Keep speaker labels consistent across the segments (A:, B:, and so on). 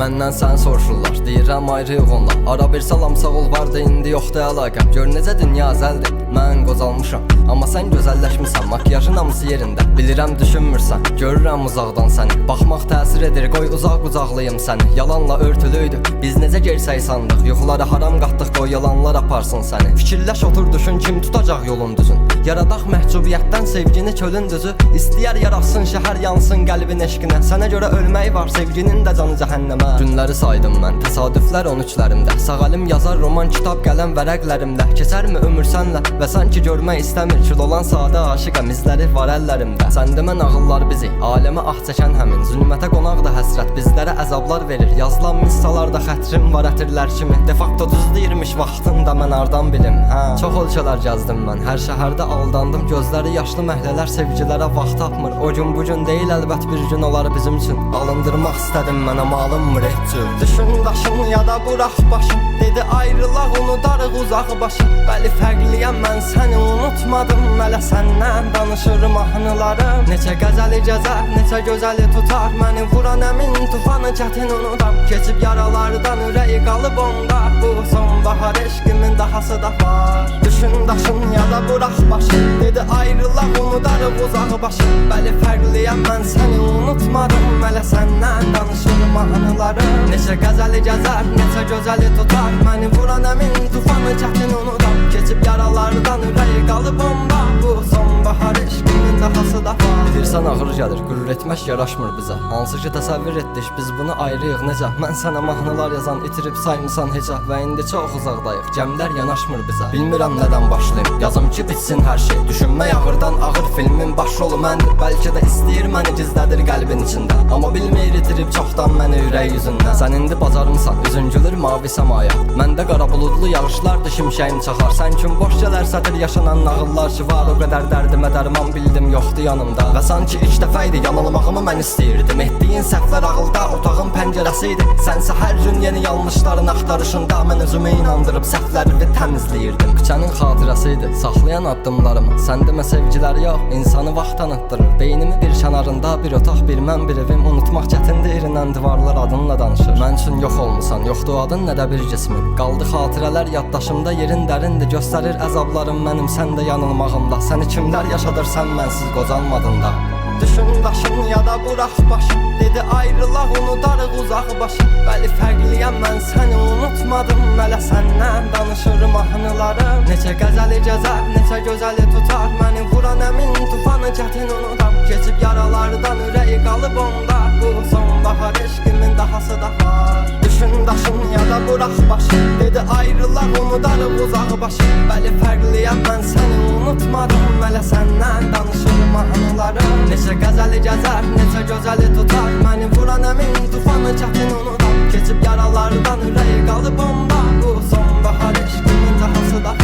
A: Məndən sən soruşurlar, deyirəm ayrıyıq onunla. Ara bir salam sağ ol vardı, indi yoxdur əlaqəm. Gör necə dünya əzəldir, mən qocalmışam. Amma sən gözəlləşmirsən, makyajın hamısı yerində. Bilirəm düşünmürsən, görürəm uzaqdan səni. Baxmaq təsir edir, qoy uzaq qucaqlayım səni. Yalanla örtülüydü, biz necə gersək sandıq. Yuxulara haram qatdıq, qoy yalanlar aparsın səni. Fikirləş otur düşün, kim tutacaq yolun düzün. Yaradaq məhcubiyyətdən sevgini çölün düzü. İstəyər yaratsın şəhər, yansın qəlbin eşqinə. Sənə görə ölmək var, sevginin də canı cəhənnəmə. Günləri saydım mən, təsadüflər 13-lərimdə. Sağ əlim yazar roman, kitab, qələm vərəqlərimdə. Keçərmi ömür sənlə və sanki görmək istəmir. Kül olan sadə aşiqəm, izləri var əllərimdə. Sən demə nağıllar bizi, aləmə ah çəkən həmin. Zülmətə qonaq da həsrət, bizlərə əzablar verir. Yazılan missalarda xətrim var ətirlər kimi. De facto düz deyirmiş vaxtında mən hardan bilim. Çox ölkələr gəzdim mən, hər şəhərdə aldandım. Gözləri yaşlı məhlələr sevgilərə vaxt tapmır. O gün bu gün deyil, əlbət bir gün olar bizim üçün. Alındırmaq istədim mən, amma alınmır heç cür. Düşün daşın ya da bıraq başım. Dedi ayrılaq, unudarıq uzaq başı. Bəli fərqliyəm, mən səni unutmadım. Mələ səndən danışırım mahnılarım. Neçə qəzəli gəzər, neçə gözəli tutar. Məni vuran əmin tufanı çətin unudam. Keçib yaralardan ürəyi qalıb onda. Bu sonbahar eşqimin dahası da var. Düşün daşın ya da bıraq başım. Dedi ayrılaq, unudarıq uzaq başı. Bəli fərqliyəm, mən səni unutmadım. Mələ səndən danışırım mahnılarım. Neçə qəzəli gəzər, neçə gözəli tutar. Məni vuran əmin tufanı çətin unudam. Keçib yaralardan ürəyi qalıb onda. Bu sonbahar eşqimin dahası da var. Bilirsən ağır gəlir, qürur etmək yaraşmır bizə. Hansı ki təsəvvür etdik, biz bunu ayrıyıq necə. Mən sənə mahnılar yazan, itirib saymısan hecə. Və indi çox uzaqdayıq, gəmlər yanaşmır bizə. Bilmirəm nədən başlayım, yazım ki bitsin hər şey. Düşünmək ağırdan ağır, filmin başrolu məndir. Bəlkə də istəyir məni gizlədir qəlbin içində. Amma bilməyir itirib çoxdan məni ürək yüzündən. Sən indi bacarmısan, üzün gülür mavi səmaya. Məndə qara buludlu yağışlardır, şimşəyim çaxar. Sən kim boş gələr sətir yaşanan nağıllar ki var. O qədər dərdimə dərman bildim, yoxdur yanımda. Və sanki ilk dəfə idi yanılmağımı mən istəyirdim. Etdiyin səhvlər ağılda, otağın pəncərəsi idi. Sənsə hər gün yeni yanlışların axtarışında. Mən özümə inandırıb səhvlərimi təmizləyirdim. Küçənin xatirəsi idi, saxlayan addımlarımı. Sən demə sevgilər yox, insanı vaxt tanıtdırır. Beynimi bir kənarında, bir otaq, bir mən, bir evim. Unutmaq çətindir, irindən divarlar adınla danışır. Mən üçün yox olmusan, yoxdur adın, nə də bir cismin. Qaldı xatirələr yaddaşımda, yerin dərindir. Göstərir əzablarım mənim, sən də yanılmağımda. Səni kimlər yaşadır, sən mənsiz qocalmadın da. Düşün daşın ya da bıraq başım. Dedi ayrılaq, unudarıq uzaq başı. Bəli fərqliyəm, mən səni unutmadım. Mələ səndən danışırım mahnılarım. Neçə qəzəli gəzər, neçə gözəli tutar. Məni vuran əmin tufanı çətin unudam. Keçib yaralardan ürəyi qalıb onda. Bu sonbahar eşqimin dahası da var. Düşün daşın ya da bıraq başım. Dedi ayrılaq, unudarıq uzaq başı. Bəli fərqliyəm, mən səni unutmadım. Mələ səndən danışırım mahnılarım. Neçə qəzəli gəzər, neçə gözəli tutar. Məni vuran əmin tufanı çətin unudam. Keçib yaralardan ürəyi qalıb onda. Bu sonbahar eşqimin dahası da var.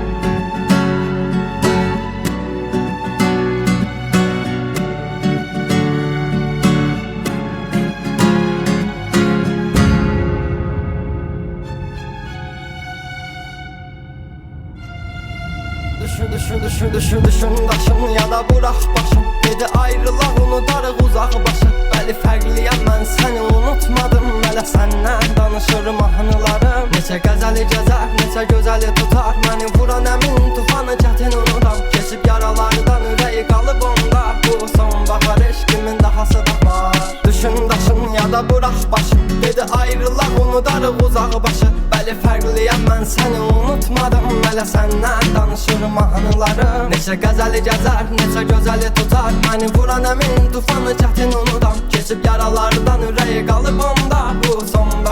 A: Düşün daşın ya da bıraq başım. Dedi ayrılaq, unudarıq uzaq başı. Bəli fərqliyəm, mən səni unutmadım. Mələ səndən danışırım mahnılarım. Neçə qəzəli gəzər, neçə gözəli tutar. Məni vuran əmin tufanı çətin unudam. Keçib yaralardan ürəyi qalıb onda. Bu sonbahar eşqimin dahası da var. Düşün daşın ya da bıraq başım. Dedi ayrılaq, unudarıq uzaq başı. Bəli fərqliyəm, mən səni unutmadım. Mələ səndən danışırım mahnılarım. Neçə qəzəli gəzər, neçə gözəli tutar. Məni vuran əmin tufanı çətin unudam. Keçib yaralardan ürəyi qalıb onda. Bu sonbahar